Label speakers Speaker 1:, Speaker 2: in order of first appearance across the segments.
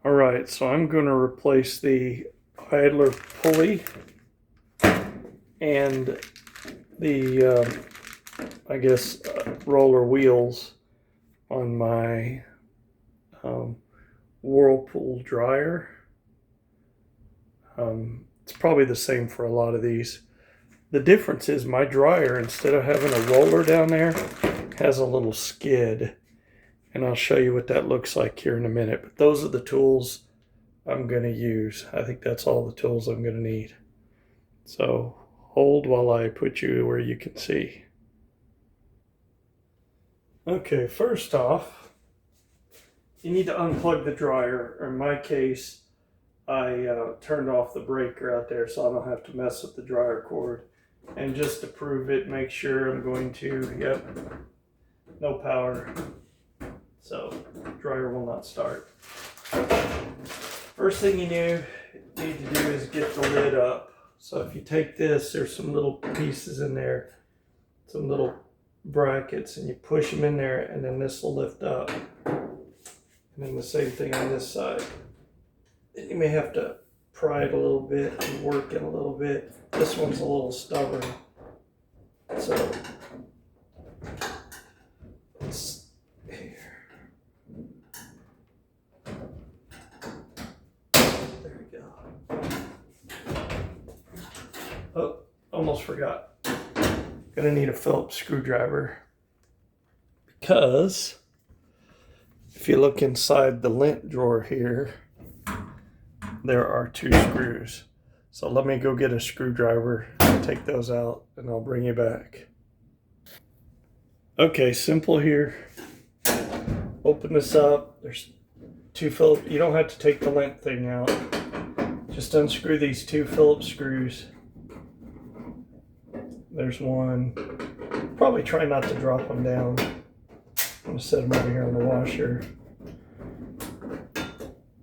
Speaker 1: All right, so I'm going to replace the idler pulley and the, roller wheels on my Whirlpool dryer. It's probably the same for a lot of these. The difference is my dryer, instead of having a roller down there, has a little skid. And I'll show you what that looks like here in a minute. But those are the tools I'm going to use. I think that's all the tools I'm going to need. So hold while I put you where you can see. Okay, first off, you need to unplug the dryer. Or in my case, I turned off the breaker out there so I don't have to mess with the dryer cord. And just to prove it, make sure I'm going to, yep, no power. So dryer will not start. First thing you need to do is get the lid up. So if you take this, there's some little pieces in there, some little brackets, and you push them in there, and then this will lift up. And then the same thing on this side. You may have to pry it a little bit and work it a little bit. This one's a little stubborn. So it's here. There we go. Oh, almost forgot. Gonna need a Phillips screwdriver, because if you look inside the lint drawer here, there are 2 screws. So let me go get a screwdriver, take those out, and I'll bring you back. Okay, simple here. Open this up. There's 2 Phillips. You don't have to take the lint thing out. Just unscrew these 2 Phillips screws. There's one. Probably try not to drop them down. I'm gonna set them over here on the washer.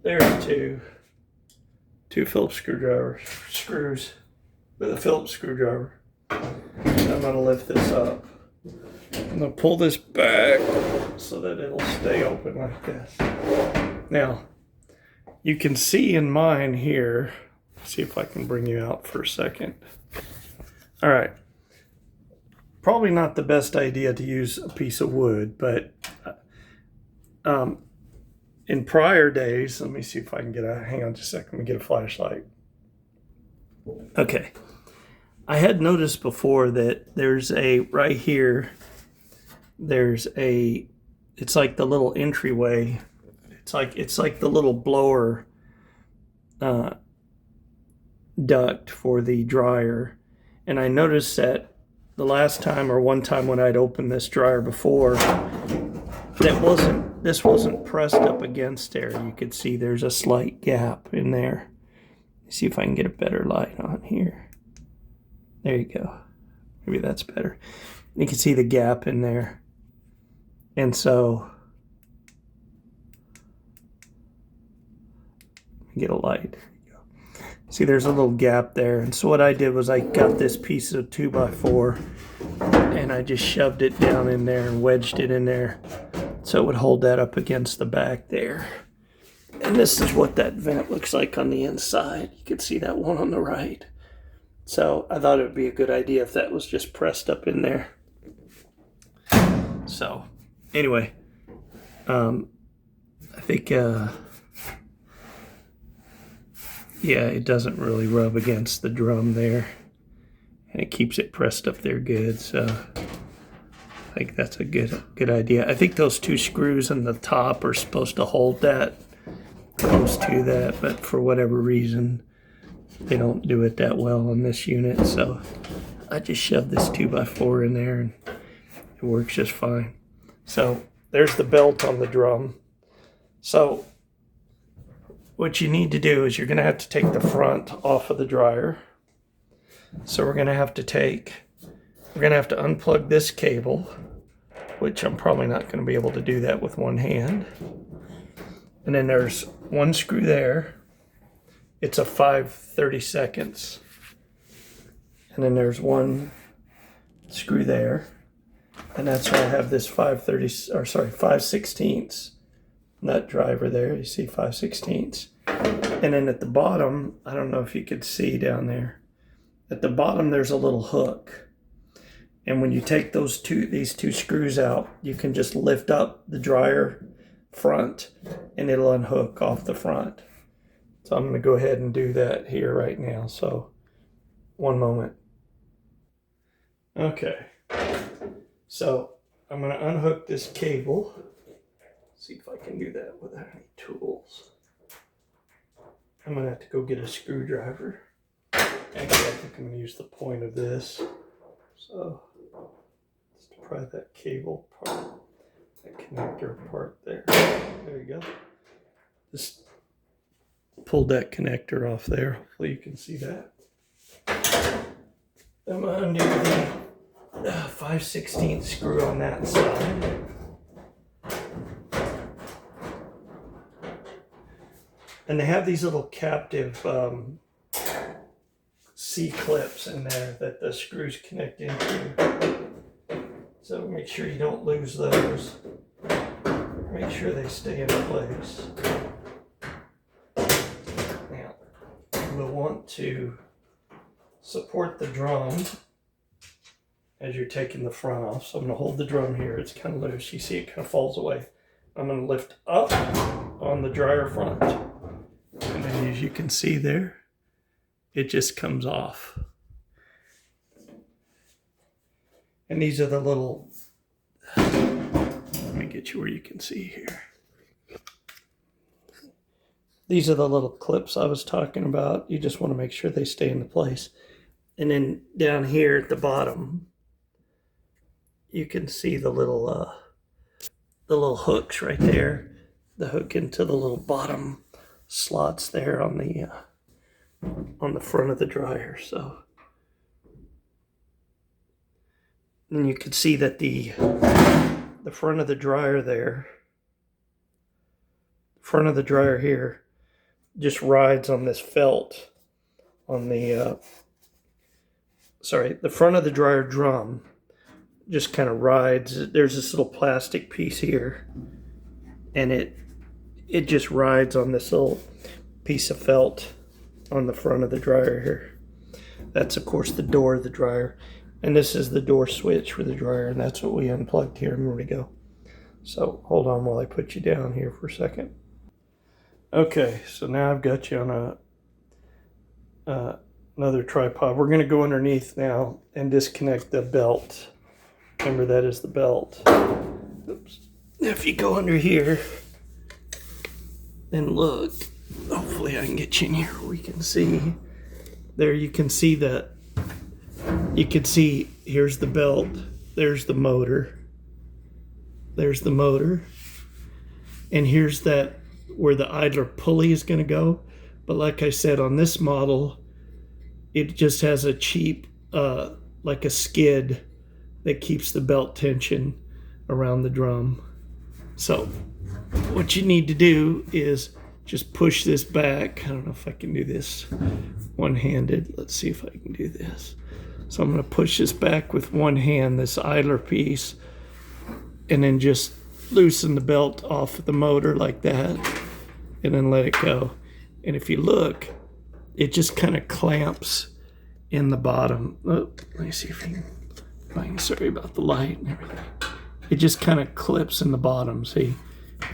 Speaker 1: There's 2 Phillips screws with a Phillips screwdriver. I'm gonna lift this up. I'm gonna pull this back so that it'll stay open like this. Now, you can see in mine here, see if I can bring you out for a second. All right. Probably not the best idea to use a piece of wood, but in prior days, let me see if I can hang on just a second, let me get a flashlight. Okay. I had noticed before that there's right here, it's like the little entryway. It's like the little blower duct for the dryer. And I noticed that the last time or one time when I'd opened this dryer before, this wasn't pressed up against there. You could see there's a slight gap in there. Let's see if I can get a better light on here. There you go. Maybe that's better. You can see the gap in there. And so, get a light. There you go. See, there's a little gap there. And so what I did was I got this piece of 2x4 and I just shoved it down in there and wedged it in there so it would hold that up against the back there. And this is what that vent looks like on the inside. You can see that one on the right. So I thought it would be a good idea if that was just pressed up in there. So anyway, I think, yeah, it doesn't really rub against the drum there. And it keeps it pressed up there good. So I think that's a good idea. I think those 2 screws on the top are supposed to hold that close to that, but for whatever reason, they don't do it that well on this unit. So I just shoved this 2x4 in there and it works just fine. So there's the belt on the drum. So what you need to do is you're going to have to take the front off of the dryer. So we're going to have to unplug this cable, which I'm probably not going to be able to do that with one hand. And then there's 1 screw there. It's a 5/32. And then there's 1 screw there. And that's why I have this 5/16 nut driver there. You see 5/16. And then at the bottom, I don't know if you could see down there. At the bottom, there's a little hook. And when you take these two screws out, you can just lift up the dryer front and it'll unhook off the front. So I'm going to go ahead and do that here right now. So one moment. Okay. So I'm going to unhook this cable. See if I can do that without any tools. I'm going to have to go get a screwdriver. Actually, I think I'm going to use the point of this. So let's pry that cable part, that connector part there. There you go. Just pulled that connector off there. Hopefully you can see that. I'm going to undo the 5/16 screw on that side. And they have these little captive C-clips in there that the screws connect into. So make sure you don't lose those. Make sure they stay in place. Now, we'll want to support the drum as you're taking the front off. So I'm going to hold the drum here. It's kind of loose. You see it kind of falls away. I'm going to lift up on the dryer front. And then as you can see there, it just comes off. And these are the little, let me get you where you can see here. These are the little clips I was talking about. You just want to make sure they stay into place. And then down here at the bottom, you can see the little hooks right there. The hook into the little bottom slots there on the front of the dryer. So, and you can see that the front of the dryer there, front of the dryer here, just rides on this felt on the the front of the dryer drum just kind of rides. There's this little plastic piece here, and it just rides on this little piece of felt on the front of the dryer here. That's of course the door of the dryer, and this is the door switch for the dryer, and that's what we unplugged here a minute ago. So hold on while I put you down here for a second. Okay, so now I've got you on another tripod. We're going to go underneath now and disconnect the belt. Remember, that is the belt. Oops. If you go under here and look, hopefully I can get you in here where we can see. There you can see that. You can see here's the belt. There's the motor. There's the motor. And here's that where the idler pulley is going to go. But like I said, on this model, it just has a cheap, like a skid that keeps the belt tension around the drum. So what you need to do is just push this back. I don't know if I can do this one-handed. Let's see if I can do this. So I'm going to push this back with one hand, this idler piece, and then just loosen the belt off of the motor like that, and then let it go. And if you look, it just kind of clamps in the bottom. Oh, let me see if I can, sorry about the light and everything. It just kind of clips in the bottom, see?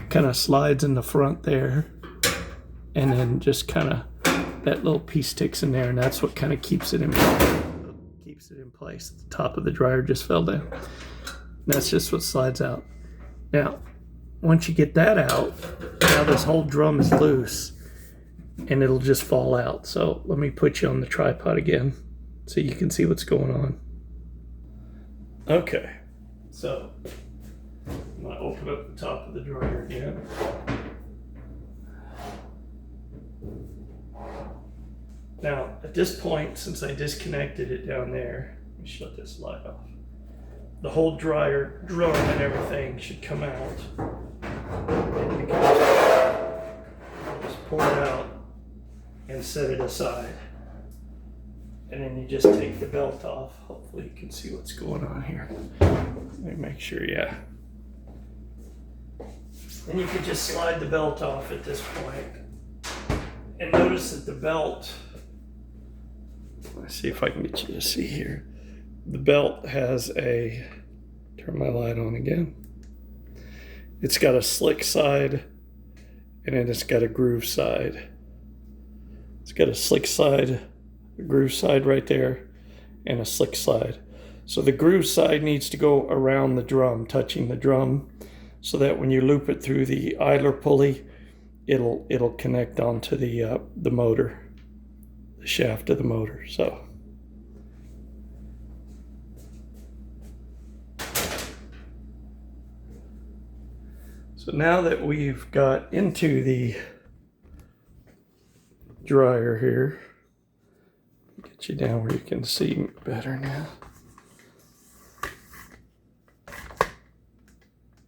Speaker 1: Kind of slides in the front there, and then just kind of, that little piece sticks in there, and that's what kind of keeps it in place. The top of the dryer just fell down. That's just what slides out. Now, once you get that out, now this whole drum is loose, and it'll just fall out. So let me put you on the tripod again so you can see what's going on. Okay, so I'm going to open up the top of the dryer again. Now, at this point, since I disconnected it down there, let me shut this light off. The whole dryer drum and everything should come out. And you can just pour it out and set it aside. And then you just take the belt off. Hopefully you can see what's going on here. Let me make sure, yeah. And you can just slide the belt off at this point. And notice that the belt, let's see if I can get you to see here. The belt has a, turn my light on again. It's got a slick side and then it's got a groove side. It's got a slick side, a groove side right there, and a slick side. So the groove side needs to go around the drum, touching the drum, so that when you loop it through the idler pulley, it'll connect onto the motor, the shaft of the motor. So now that we've got into the dryer here, get you down where you can see better now.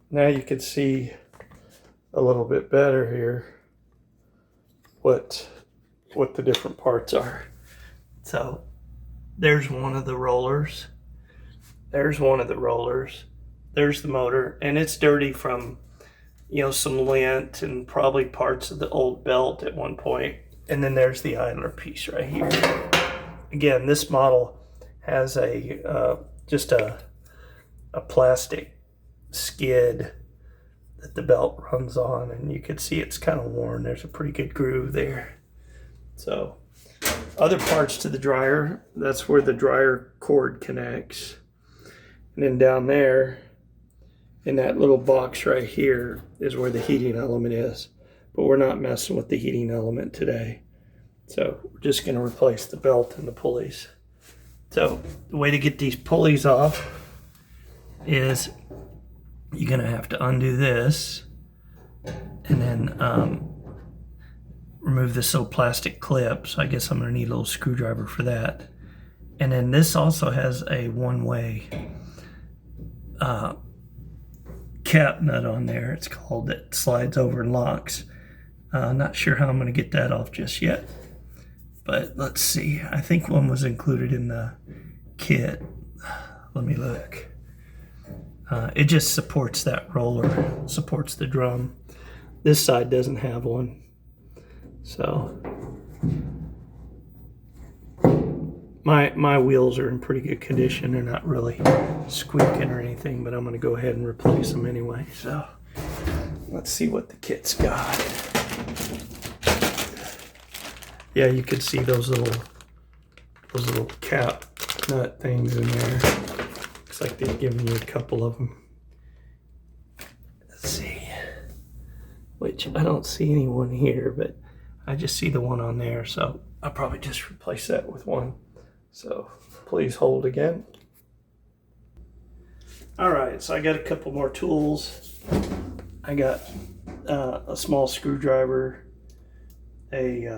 Speaker 1: Now you can see a little bit better here what the different parts are. So there's one of the rollers. There's one of the rollers. There's the motor, and it's dirty from, you know, some lint and probably parts of the old belt at one point. And then there's the idler piece right here. Again, this model has a just a plastic skid that the belt runs on, and you can see it's kind of worn. There's a pretty good groove there. So other parts to the dryer, that's where the dryer cord connects. And then down there in that little box right here is where the heating element is. But we're not messing with the heating element today. So we're just going to replace the belt and the pulleys. So the way to get these pulleys off is you're going to have to undo this and then remove this little plastic clip. So I guess I'm going to need a little screwdriver for that. And then this also has a one-way cap nut on there. It's called, that slides over and locks. Not sure how I'm going to get that off just yet. But let's see. I think one was included in the kit. Let me look. It just supports that roller, supports the drum. This side doesn't have one. So my wheels are in pretty good condition. They're not really squeaking or anything, but I'm going to go ahead and replace them anyway. So let's see what the kit's got. Yeah, you could see those little cap nut things in there. Looks like they've given you a couple of them. Let's see. Which I don't see anyone here, but I just see the one on there, so I'll probably just replace that with one. So please hold again. All right, so I got a couple more tools. I got a small screwdriver, a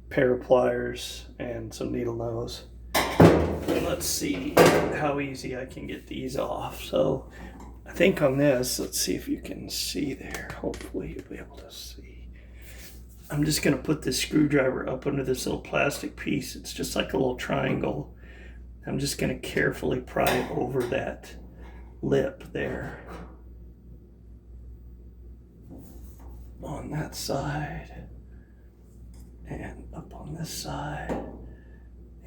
Speaker 1: pair of pliers, and some needle nose. And let's see how easy I can get these off. So I think on this, let's see if you can see there. Hopefully you'll be able to see. I'm just going to put this screwdriver up under this little plastic piece. It's just like a little triangle. I'm just going to carefully pry it over that lip there on that side and up on this side.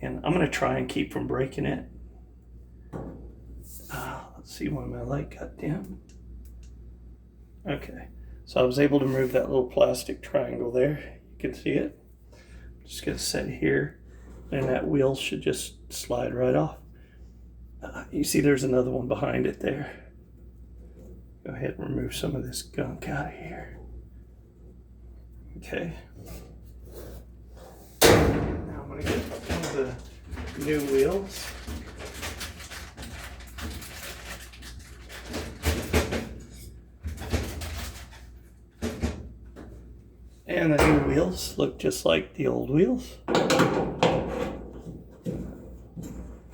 Speaker 1: And I'm going to try and keep from breaking it. Let's see why my light got dim. Okay, so I was able to remove that little plastic triangle there. You can see it. I'm just going to set it here, and that wheel should just slide right off. You see there's another one behind it there. Go ahead and remove some of this gunk out of here. Okay. Now I'm going to get one of the new wheels. And the new wheels look just like the old wheels.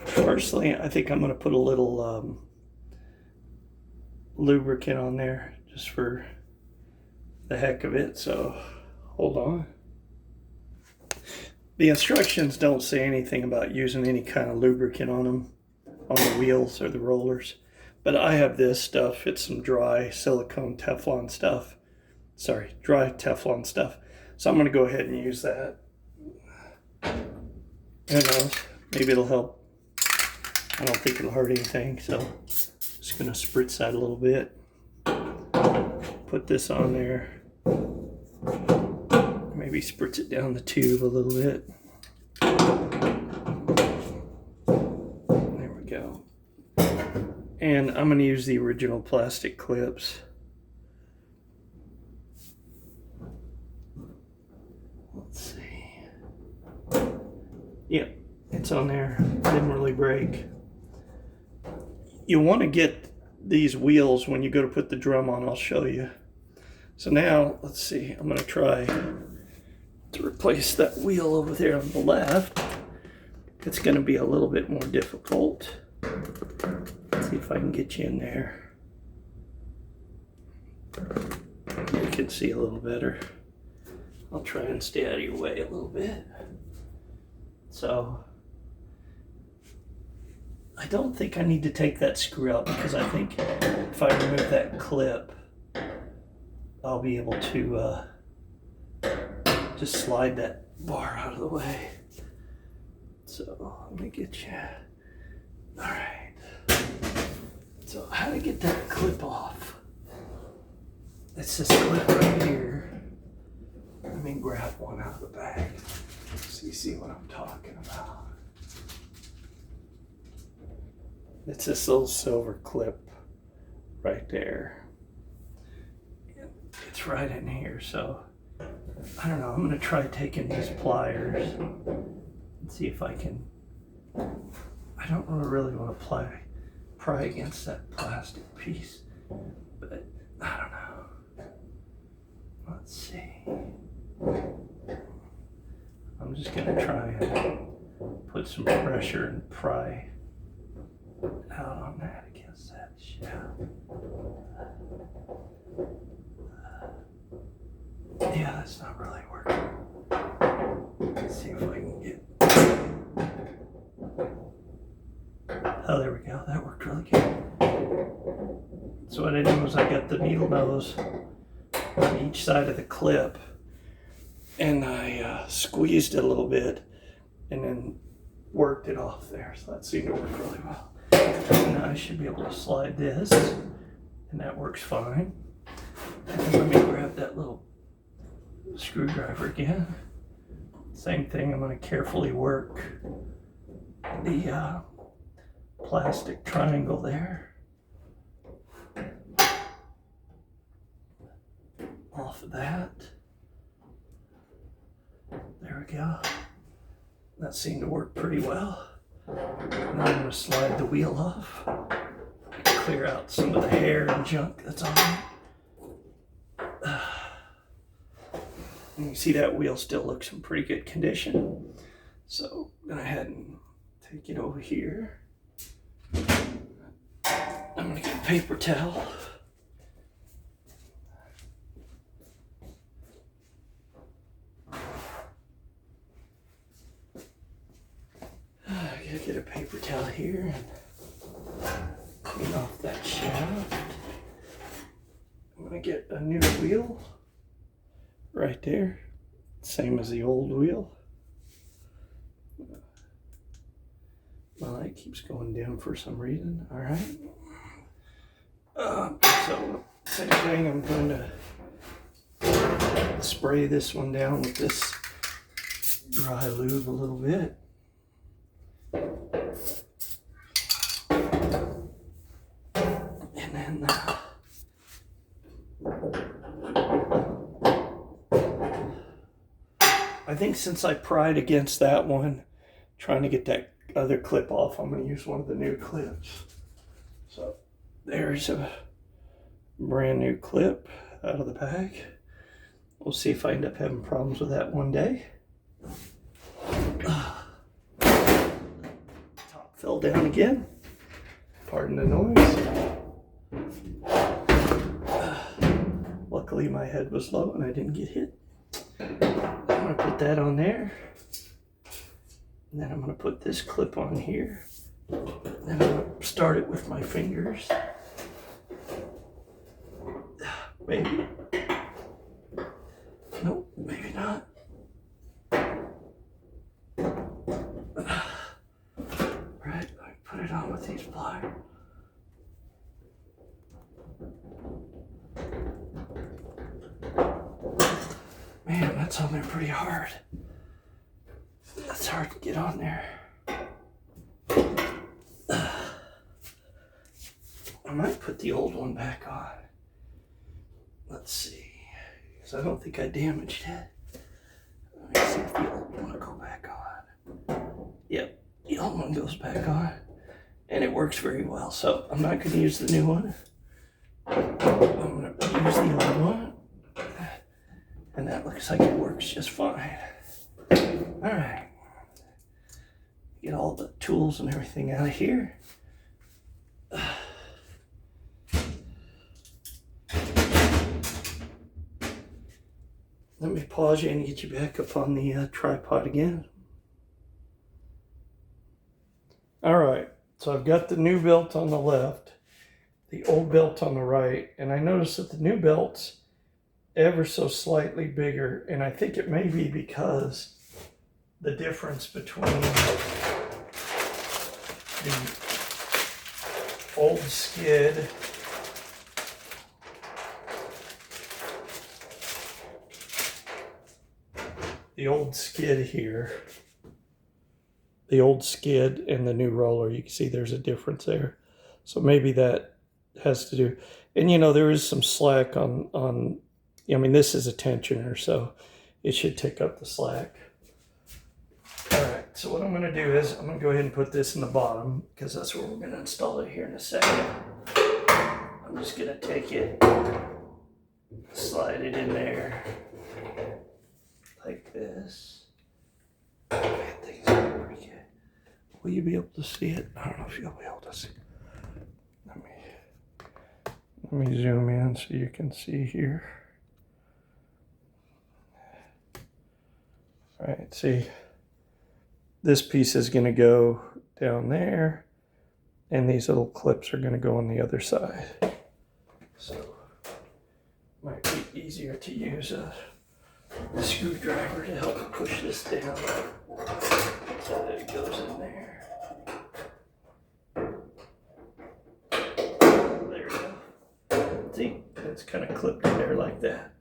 Speaker 1: Personally, I think I'm going to put a little lubricant on there just for the heck of it. So hold on. The instructions don't say anything about using any kind of lubricant on them, on the wheels or the rollers. But I have this stuff. It's some dry silicone Teflon stuff. Sorry, dry Teflon stuff. So I'm going to go ahead and use that. Who knows? Maybe it'll help. I don't think it'll hurt anything. So I'm just going to spritz that a little bit. Put this on there. Maybe spritz it down the tube a little bit. There we go. And I'm going to use the original plastic clips. Let's see. Yep, it's on there. Didn't really break. You want to get these wheels when you go to put the drum on. I'll show you. So now, let's see. I'm going to try to replace that wheel over there on the left. It's going to be a little bit more difficult. Let's see if I can get you in there. You can see a little better. I'll try and stay out of your way a little bit. So, I don't think I need to take that screw out because I think if I remove that clip, I'll be able to just slide that bar out of the way. So let me get you. All right. So how to get that clip off? It's this clip right here. Let me grab one out of the bag so you see what I'm talking about. It's this little silver clip right there. It's right in here, so I don't know. I'm gonna try taking these pliers and see if I can. I don't really want to pry against that plastic piece, but I don't know. Let's see. I'm just gonna try and put some pressure and pry out on that against that shaft. Yeah, that's not really working. Let's see if I can get. Oh, there we go. That worked really good. So what I did was I got the needle nose on each side of the clip, and I squeezed it a little bit, and then worked it off there. So that seemed to work really well. And now I should be able to slide this, and that works fine. And then let me grab that little screwdriver again. Same thing, I'm going to carefully work the plastic triangle there off of that. There we go. That seemed to work pretty well. Now I'm going to slide the wheel off, clear out some of the hair and junk that's on it. And you see that wheel still looks in pretty good condition. So I'm going to head and take it over here. I'm going to get a paper towel. I got to get a paper towel here and clean off that shaft. I'm going to get a new wheel. Right there, same as the old wheel. My light keeps going down for some reason. All right. So same thing. I'm going to spray this one down with this dry lube a little bit. And then I think since I pried against that one, trying to get that other clip off, I'm going to use one of the new clips. So there's a brand new clip out of the bag. We'll see if I end up having problems with that one day. Top fell down again. Pardon the noise. Luckily my head was low and I didn't get hit. I'm going to put that on there. And then I'm going to put this clip on here. Then I'm going to start it with my fingers. Maybe. Nope, maybe not. Right, I put it on with these pliers. Man, that's on there pretty hard. That's hard to get on there. I might put the old one back on. Let's see, because I don't think I damaged it. Let me see if the old one will go back on. Yep, the old one goes back on, and it works very well. So I'm not going to use the new one. I'm going to use the old one, and that looks like it works just fine. All right, get all the tools and everything out of here. Let me pause you and get you back up on the tripod again. All right, so I've got the new belt on the left, the old belt on the right, and I noticed that the new belt's ever so slightly bigger, and I think it may be because the difference between the old skid here, the old skid and the new roller, you can see there's a difference there. So maybe that has to do, and you know, there is some slack on, I mean, this is a tensioner, so it should take up the slack. All right, so what I'm gonna do is I'm gonna go ahead and put this in the bottom because that's where we're gonna install it here in a second. I'm just gonna take it, slide it in there like this. Man, things are pretty good. Will you be able to see it? I don't know if you'll be able to see. Let me zoom in so you can see here. All right, see, this piece is going to go down there, and these little clips are going to go on the other side. So it might be easier to use a screwdriver to help push this down so that it goes in there. There we go. See, it's kind of clipped in there like that.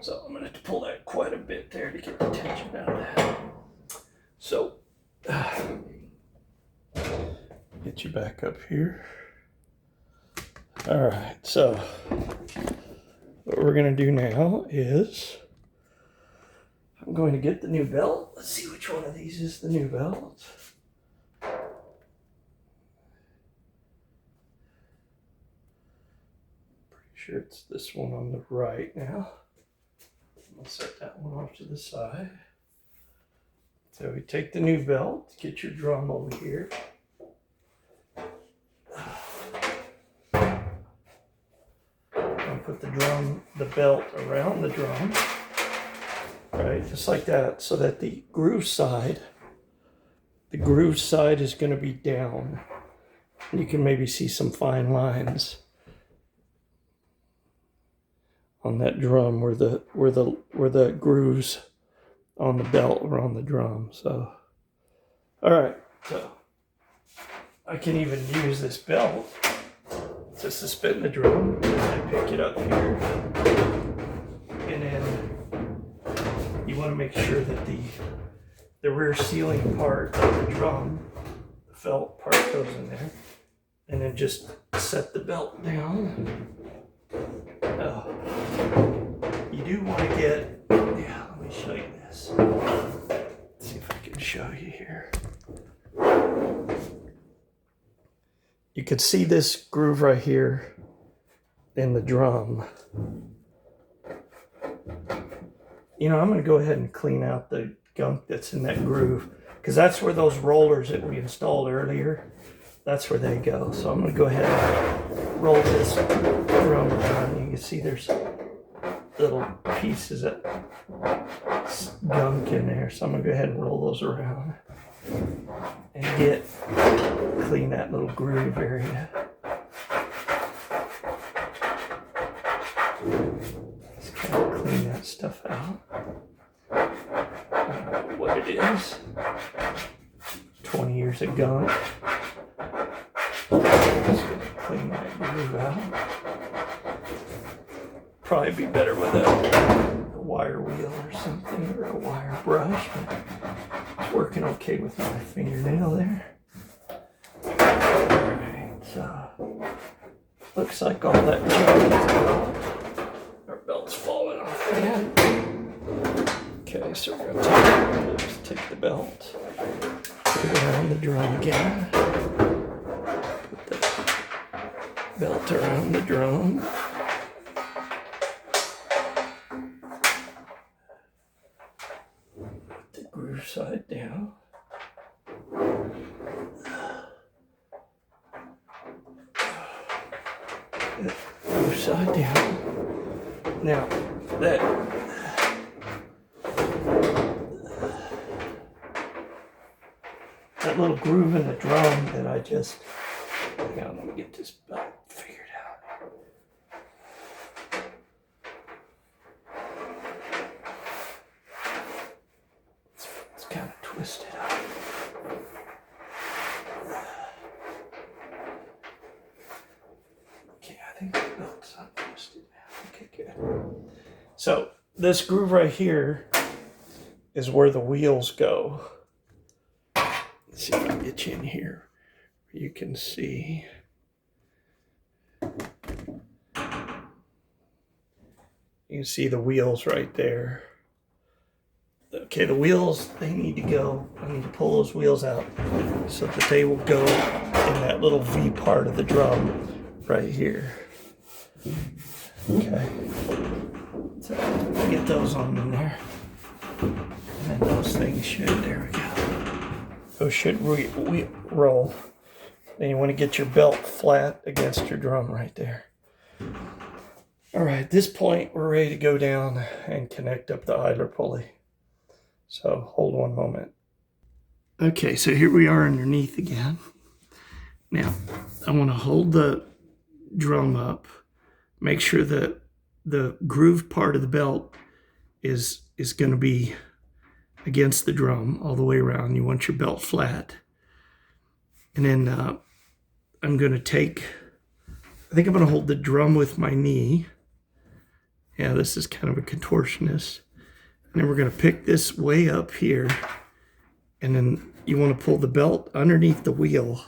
Speaker 1: So I'm going to have to pull that quite a bit there to get the tension out of that. So, get you back up here. All right, so what we're going to do now is I'm going to get the new belt. Let's see which one of these is the new belt. Pretty sure it's this one on the right now. I'm going to set that one off to the side. So we take the new belt, get your drum over here. And put the belt around the drum. Right, just like that, so that the groove side is going to be down. You can maybe see some fine lines on that drum where the grooves on the belt or on the drum. So, all right, so I can even use this belt to suspend the drum. I pick it up here, and then you want to make sure that the rear sealing part of the drum, the felt part, goes in there, and then just set the belt down. You do want to get, yeah, let me show you this. Let's see if I can show you here. You could see this groove right here in the drum. You know, I'm going to go ahead and clean out the gunk that's in that groove, because that's where those rollers that we installed earlier, that's where they go. So I'm going to go ahead and roll this drum around. You can see there's little pieces of gunk in there. So I'm going to go ahead and roll those around and clean that little groove area. clean that stuff out. I don't know what it is. 20 years of gunk. Just gonna clean that groove out. Probably be better with a wire wheel or something, or a wire brush, but it's working okay with my fingernail there. Alright, so looks like all that junk is gone. Our belt's falling off again. Okay, so we're gonna take the belt, put it around the drum again. Put the belt around the drum. Put the groove side down. Groove side down. Now, that little groove in the drum that I just, hang on, let me get this belt figured out. It's kind of twisted up. Okay, I think the belt's untwisted now. Okay, good. So this groove right here is where the wheels go. Let's see if I can get you in here. You can see. You can see the wheels right there. Okay, the wheels, they need to go. I need to pull those wheels out so that they will go in that little V part of the drum right here. Okay. So get those on in there. And then those things should, there we go. Those should roll. Then you want to get your belt flat against your drum right there. All right, at this point, we're ready to go down and connect up the idler pulley. So hold one moment. Okay, so here we are underneath again. Now, I want to hold the drum up, make sure that the grooved part of the belt is going to be against the drum all the way around. You want your belt flat. And then I'm going to I think I'm going to hold the drum with my knee. Yeah, this is kind of a contortionist. And then we're going to pick this way up here. And then you want to pull the belt underneath the wheel.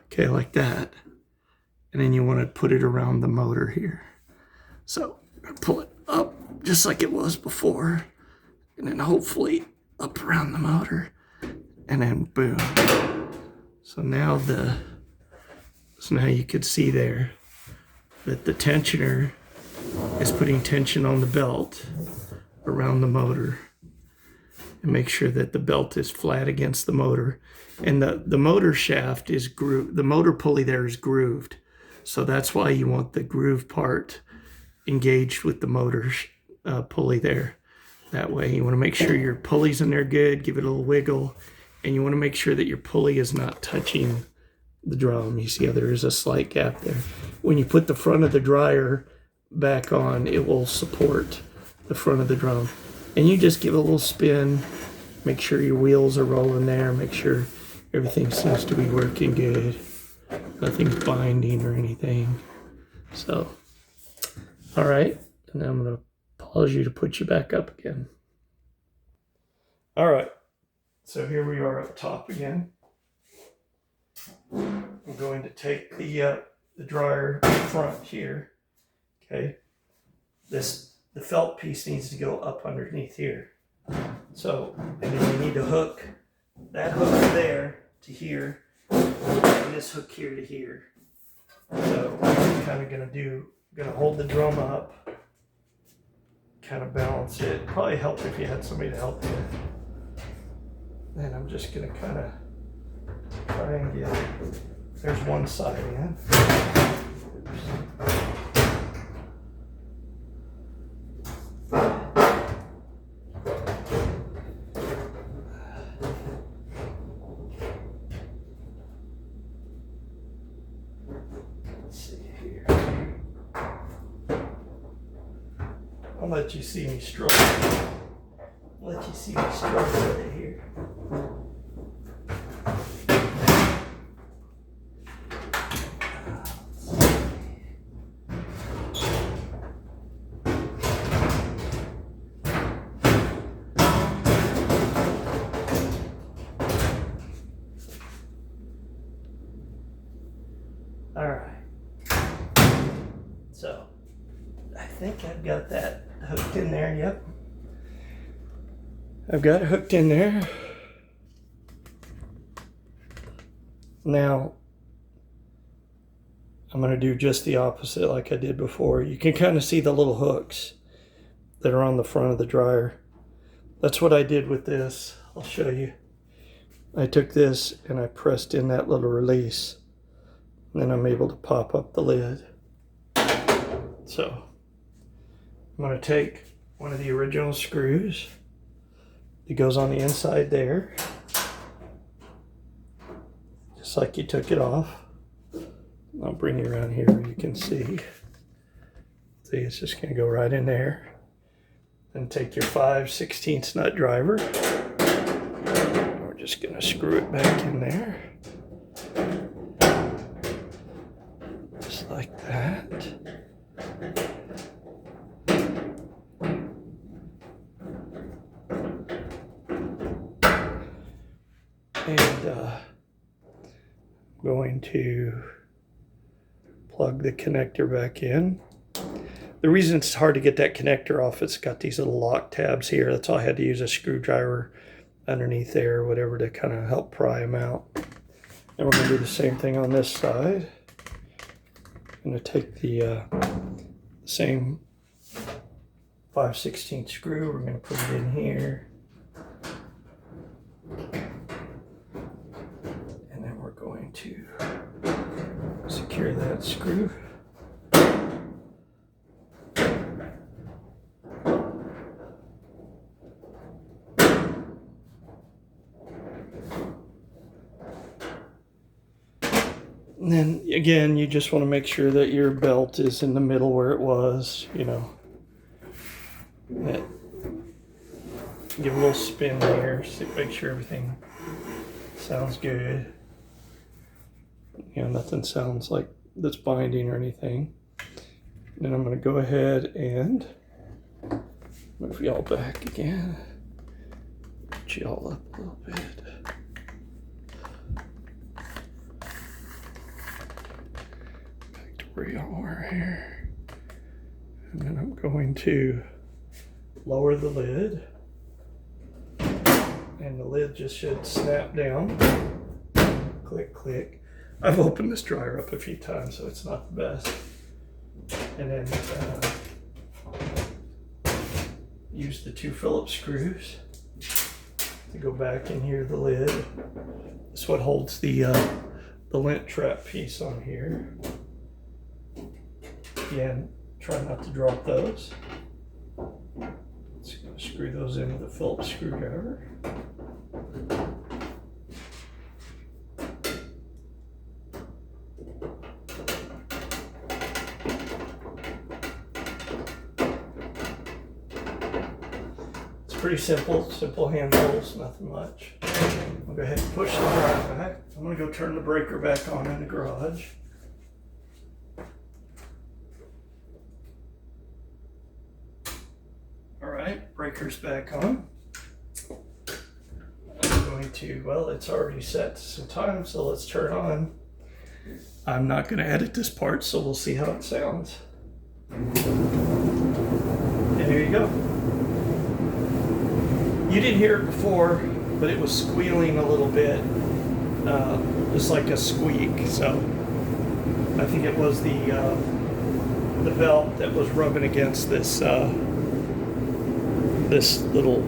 Speaker 1: Okay, like that. And then you want to put it around the motor here. So I'm going to pull it up just like it was before. And then hopefully up around the motor. And then boom. So now you can see there that the tensioner is putting tension on the belt around the motor. And make sure that the belt is flat against the motor. And the motor shaft is grooved. The motor pulley there is grooved. So that's why you want the groove part engaged with the motor pulley there. That way you want to make sure your pulley's in there good, give it a little wiggle, and you want to make sure that your pulley is not touching the drum. You see how there is a slight gap there. When you put the front of the dryer back on, it will support the front of the drum. And you just give it a little spin, make sure your wheels are rolling there, make sure everything seems to be working good. Nothing's binding or anything. So, all right, and I'm going to pause you to put you back up again. All right, so here we are up top again. I'm going to take the dryer front here. Okay, the felt piece needs to go up underneath here. So, and then you need to hook that hook there to here, and this hook here to here. So what I'm kind of gonna hold the drum up, kind of balance it. Probably help if you had somebody to help you. Then I'm just gonna kind of try and get, there's one side in. Oops. let you see me struggle. Let you see me struggle with it here. All right. So I think I've got that hooked in there. Yep. I've got it hooked in there. Now, I'm going to do just the opposite like I did before. You can kind of see the little hooks that are on the front of the dryer. That's what I did with this. I'll show you. I took this and I pressed in that little release. And then I'm able to pop up the lid. So, I'm going to take one of the original screws. It goes on the inside there, just like you took it off. I'll bring you around here where you can see. See, it's just going to go right in there. Then take your 5/16 nut driver. We're just going to screw it back in there. Just like that. And I'm going to plug the connector back in. The reason it's hard to get that connector off, it's got these little lock tabs here. That's all I had to use a screwdriver underneath there or whatever to kind of help pry them out. And we're going to do the same thing on this side. I'm going to take the same 5/16 screw. We're going to put it in here. And then we're going to secure that screw. And then again, you just want to make sure that your belt is in the middle where it was, you know. Give a little spin there, so make sure everything sounds good. You know, nothing sounds like that's binding or anything. And then I'm going to go ahead and move y'all back again. Put y'all up a little bit. Where y'all are here. And then I'm going to lower the lid. And the lid just should snap down. Click, click. I've opened this dryer up a few times, so it's not the best. And then use the 2 Phillips screws to go back in here, the lid. That's what holds the lint trap piece on here. Again, try not to drop those. Just going to screw those in with a Phillips screwdriver. It's pretty simple hand holes, nothing much. I'll go ahead and push the dryer back. I'm going to go turn the breaker back on in the garage. Breaker's back on. I'm going to, well, it's already set some time, so let's turn on. I'm not going to edit this part, so we'll see how it sounds. And here you go. You didn't hear it before, but it was squealing a little bit, just like a squeak. So I think it was the belt that was rubbing against this this little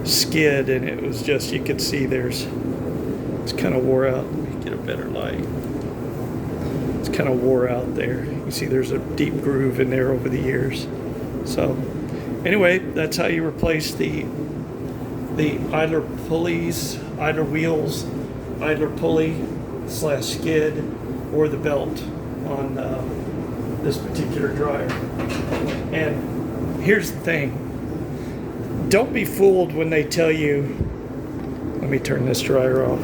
Speaker 1: skid, and it was just, you could see it's kind of wore out. Let me get a better light. It's kind of wore out there. You can see there's a deep groove in there over the years. So anyway, that's how you replace the idler pulleys, idler wheels, idler pulley / skid, or the belt on this particular dryer. And here's the thing. Don't be fooled when they tell you, let me turn this dryer off.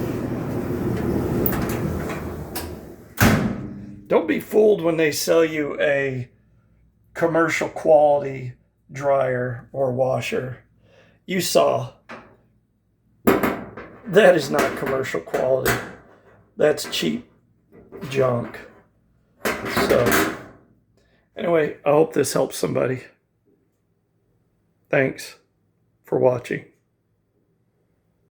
Speaker 1: Don't be fooled when they sell you a commercial quality dryer or washer. You saw, that is not commercial quality. That's cheap junk. So, anyway, I hope this helps somebody. Thanks for watching.